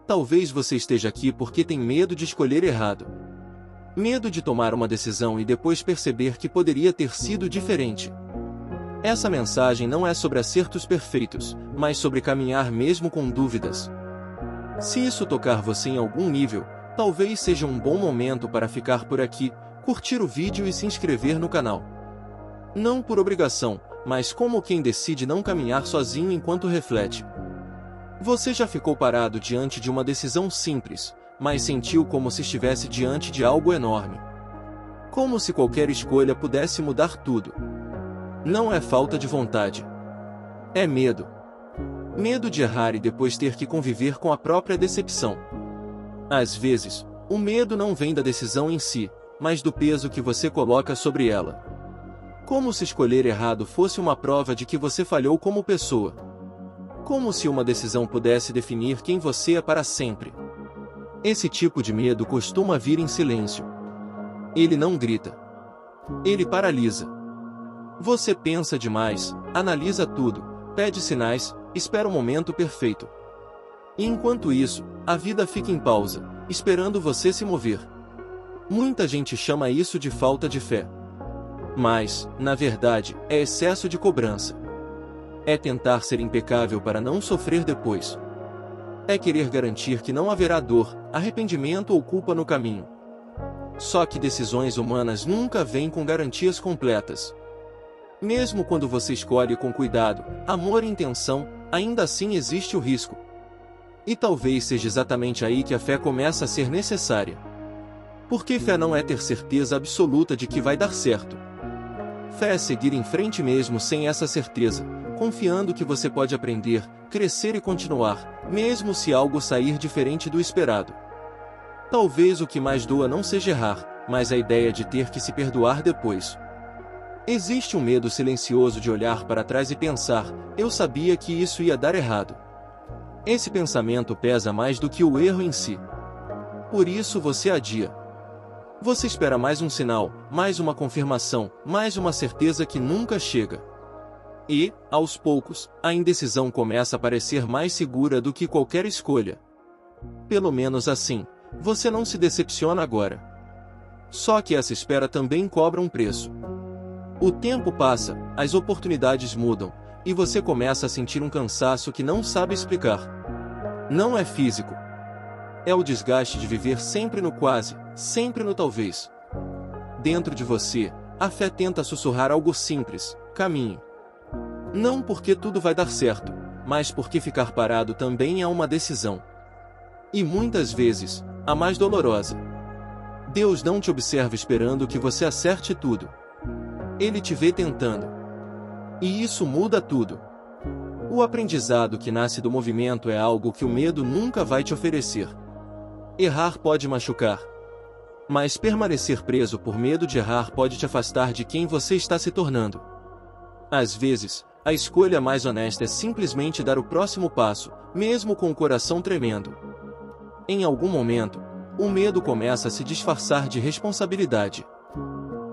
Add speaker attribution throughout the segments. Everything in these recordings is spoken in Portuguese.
Speaker 1: Talvez você esteja aqui porque tem medo de escolher errado. Medo de tomar uma decisão e depois perceber que poderia ter sido diferente. Essa mensagem não é sobre acertos perfeitos, mas sobre caminhar mesmo com dúvidas. Se isso tocar você em algum nível, talvez seja um bom momento para ficar por aqui, curtir o vídeo e se inscrever no canal. Não por obrigação, mas como quem decide não caminhar sozinho enquanto reflete. Você já ficou parado diante de uma decisão simples, mas sentiu como se estivesse diante de algo enorme. Como se qualquer escolha pudesse mudar tudo. Não é falta de vontade. É medo. Medo de errar e depois ter que conviver com a própria decepção. Às vezes, o medo não vem da decisão em si, mas do peso que você coloca sobre ela. Como se escolher errado fosse uma prova de que você falhou como pessoa. Como se uma decisão pudesse definir quem você é para sempre. Esse tipo de medo costuma vir em silêncio. Ele não grita. Ele paralisa. Você pensa demais, analisa tudo, pede sinais, espera o momento perfeito. E enquanto isso, a vida fica em pausa, esperando você se mover. Muita gente chama isso de falta de fé. Mas, na verdade, é excesso de cobrança. É tentar ser impecável para não sofrer depois. É querer garantir que não haverá dor, arrependimento ou culpa no caminho. Só que decisões humanas nunca vêm com garantias completas. Mesmo quando você escolhe com cuidado, amor e intenção, ainda assim existe o risco. E talvez seja exatamente aí que a fé começa a ser necessária. Porque fé não é ter certeza absoluta de que vai dar certo. Fé é seguir em frente mesmo sem essa certeza, confiando que você pode aprender, crescer e continuar, mesmo se algo sair diferente do esperado. Talvez o que mais doa não seja errar, mas a ideia de ter que se perdoar depois. Existe um medo silencioso de olhar para trás e pensar, eu sabia que isso ia dar errado. Esse pensamento pesa mais do que o erro em si. Por isso você adia. Você espera mais um sinal, mais uma confirmação, mais uma certeza que nunca chega. E, aos poucos, a indecisão começa a parecer mais segura do que qualquer escolha. Pelo menos assim, você não se decepciona agora. Só que essa espera também cobra um preço. O tempo passa, as oportunidades mudam, e você começa a sentir um cansaço que não sabe explicar. Não é físico. É o desgaste de viver sempre no quase, sempre no talvez. Dentro de você, a fé tenta sussurrar algo simples, caminhe. Não porque tudo vai dar certo, mas porque ficar parado também é uma decisão. E muitas vezes, a mais dolorosa. Deus não te observa esperando que você acerte tudo. Ele te vê tentando. E isso muda tudo. O aprendizado que nasce do movimento é algo que o medo nunca vai te oferecer. Errar pode machucar. Mas permanecer preso por medo de errar pode te afastar de quem você está se tornando. Às vezes, a escolha mais honesta é simplesmente dar o próximo passo, mesmo com o coração tremendo. Em algum momento, o medo começa a se disfarçar de responsabilidade.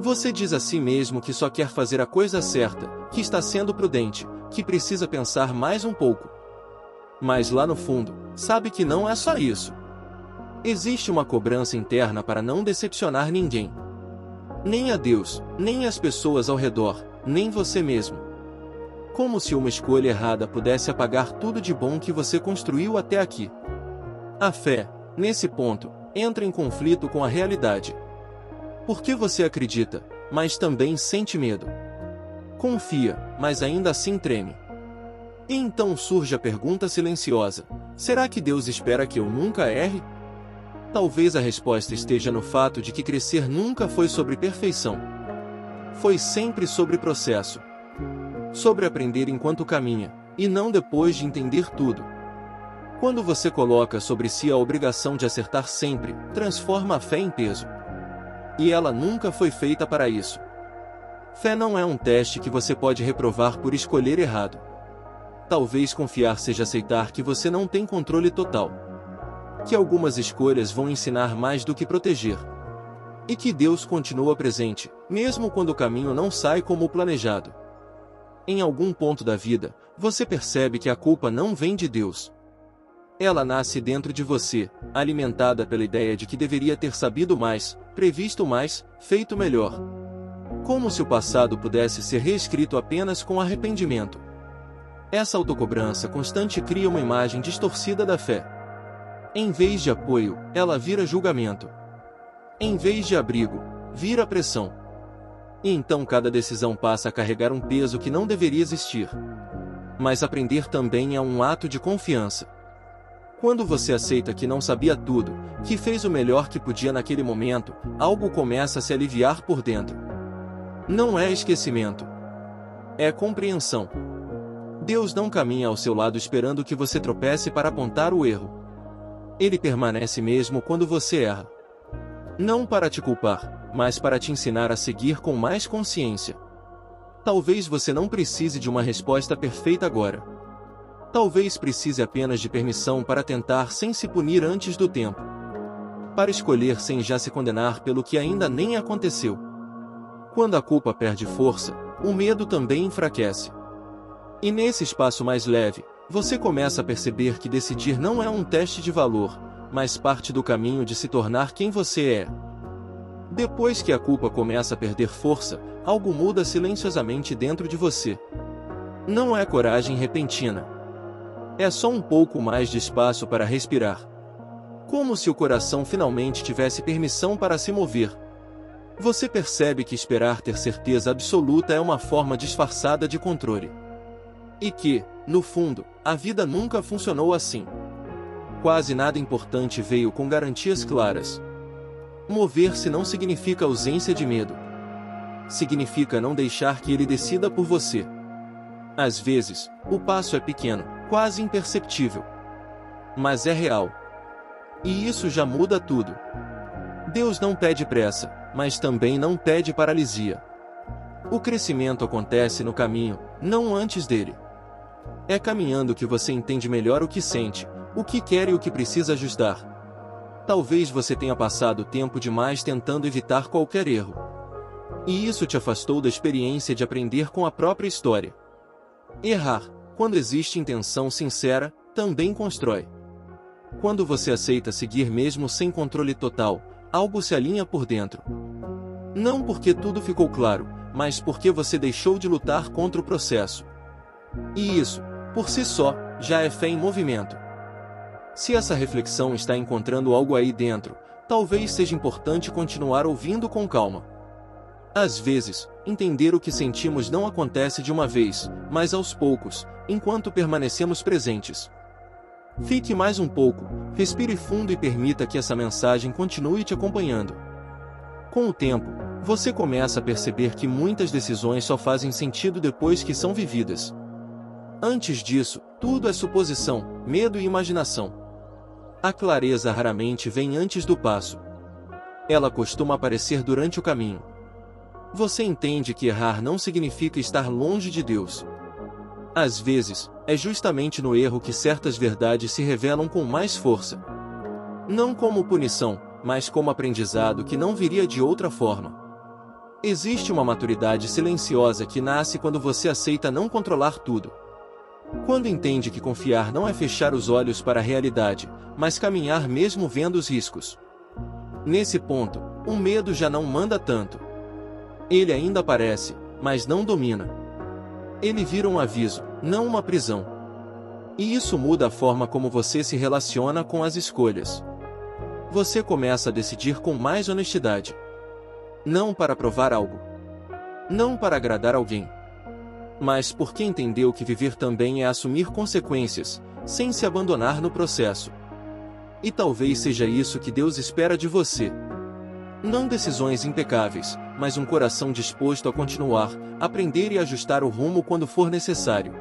Speaker 1: Você diz a si mesmo que só quer fazer a coisa certa, que está sendo prudente, que precisa pensar mais um pouco. Mas lá no fundo, sabe que não é só isso. Existe uma cobrança interna para não decepcionar ninguém. Nem a Deus, nem as pessoas ao redor, nem você mesmo. Como se uma escolha errada pudesse apagar tudo de bom que você construiu até aqui. A fé, nesse ponto, entra em conflito com a realidade. Porque você acredita, mas também sente medo. Confia, mas ainda assim treme. E então surge a pergunta silenciosa: será que Deus espera que eu nunca erre? Talvez a resposta esteja no fato de que crescer nunca foi sobre perfeição. Foi sempre sobre processo. Sobre aprender enquanto caminha, e não depois de entender tudo. Quando você coloca sobre si a obrigação de acertar sempre, transforma a fé em peso. E ela nunca foi feita para isso. Fé não é um teste que você pode reprovar por escolher errado. Talvez confiar seja aceitar que você não tem controle total. Que algumas escolhas vão ensinar mais do que proteger. E que Deus continua presente, mesmo quando o caminho não sai como planejado. Em algum ponto da vida, você percebe que a culpa não vem de Deus. Ela nasce dentro de você, alimentada pela ideia de que deveria ter sabido mais, previsto mais, feito melhor. Como se o passado pudesse ser reescrito apenas com arrependimento. Essa autocobrança constante cria uma imagem distorcida da fé. Em vez de apoio, ela vira julgamento. Em vez de abrigo, vira pressão. E então cada decisão passa a carregar um peso que não deveria existir. Mas aprender também é um ato de confiança. Quando você aceita que não sabia tudo, que fez o melhor que podia naquele momento, algo começa a se aliviar por dentro. Não é esquecimento. É compreensão. Deus não caminha ao seu lado esperando que você tropece para apontar o erro. Ele permanece mesmo quando você erra. Não para te culpar, mas para te ensinar a seguir com mais consciência. Talvez você não precise de uma resposta perfeita agora. Talvez precise apenas de permissão para tentar sem se punir antes do tempo. Para escolher sem já se condenar pelo que ainda nem aconteceu. Quando a culpa perde força, o medo também enfraquece. E nesse espaço mais leve, você começa a perceber que decidir não é um teste de valor, mas parte do caminho de se tornar quem você é. Depois que a culpa começa a perder força, algo muda silenciosamente dentro de você. Não é coragem repentina. É só um pouco mais de espaço para respirar. Como se o coração finalmente tivesse permissão para se mover. Você percebe que esperar ter certeza absoluta é uma forma disfarçada de controle. E que, no fundo, a vida nunca funcionou assim. Quase nada importante veio com garantias claras. Mover-se não significa ausência de medo. Significa não deixar que ele decida por você. Às vezes, o passo é pequeno, quase imperceptível. Mas é real. E isso já muda tudo. Deus não pede pressa, mas também não pede paralisia. O crescimento acontece no caminho, não antes dele. É caminhando que você entende melhor o que sente, o que quer e o que precisa ajustar. Talvez você tenha passado tempo demais tentando evitar qualquer erro. E isso te afastou da experiência de aprender com a própria história. Errar, quando existe intenção sincera, também constrói. Quando você aceita seguir mesmo sem controle total, algo se alinha por dentro. Não porque tudo ficou claro, mas porque você deixou de lutar contra o processo. E isso, por si só, já é fé em movimento. Se essa reflexão está encontrando algo aí dentro, talvez seja importante continuar ouvindo com calma. Às vezes, entender o que sentimos não acontece de uma vez, mas aos poucos, enquanto permanecemos presentes. Fique mais um pouco, respire fundo e permita que essa mensagem continue te acompanhando. Com o tempo, você começa a perceber que muitas decisões só fazem sentido depois que são vividas. Antes disso, tudo é suposição, medo e imaginação. A clareza raramente vem antes do passo. Ela costuma aparecer durante o caminho. Você entende que errar não significa estar longe de Deus. Às vezes, é justamente no erro que certas verdades se revelam com mais força. Não como punição, mas como aprendizado que não viria de outra forma. Existe uma maturidade silenciosa que nasce quando você aceita não controlar tudo. Quando entende que confiar não é fechar os olhos para a realidade, mas caminhar mesmo vendo os riscos. Nesse ponto, o medo já não manda tanto. Ele ainda aparece, mas não domina. Ele vira um aviso, não uma prisão. E isso muda a forma como você se relaciona com as escolhas. Você começa a decidir com mais honestidade. Não para provar algo. Não para agradar alguém. Mas porque entendeu que viver também é assumir consequências, sem se abandonar no processo. E talvez seja isso que Deus espera de você. Não decisões impecáveis, mas um coração disposto a continuar, aprender e ajustar o rumo quando for necessário.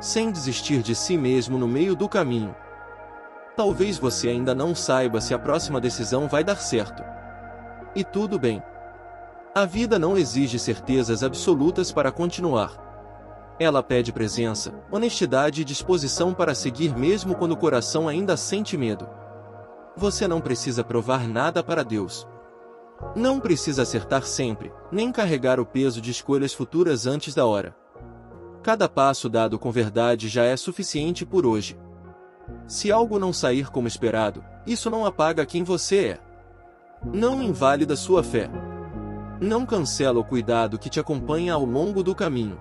Speaker 1: Sem desistir de si mesmo no meio do caminho. Talvez você ainda não saiba se a próxima decisão vai dar certo. E tudo bem. A vida não exige certezas absolutas para continuar. Ela pede presença, honestidade e disposição para seguir mesmo quando o coração ainda sente medo. Você não precisa provar nada para Deus. Não precisa acertar sempre, nem carregar o peso de escolhas futuras antes da hora. Cada passo dado com verdade já é suficiente por hoje. Se algo não sair como esperado, isso não apaga quem você é. Não invalida sua fé. Não cancela o cuidado que te acompanha ao longo do caminho.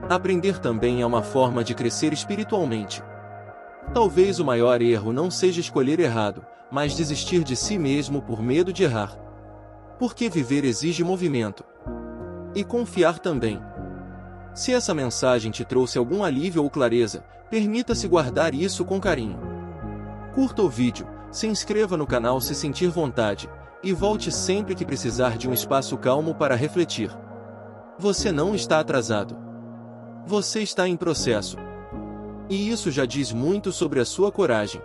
Speaker 1: Aprender também é uma forma de crescer espiritualmente. Talvez o maior erro não seja escolher errado, mas desistir de si mesmo por medo de errar. Porque viver exige movimento. E confiar também. Se essa mensagem te trouxe algum alívio ou clareza, permita-se guardar isso com carinho. Curta o vídeo, se inscreva no canal se sentir vontade, e volte sempre que precisar de um espaço calmo para refletir. Você não está atrasado. Você está em processo. E isso já diz muito sobre a sua coragem.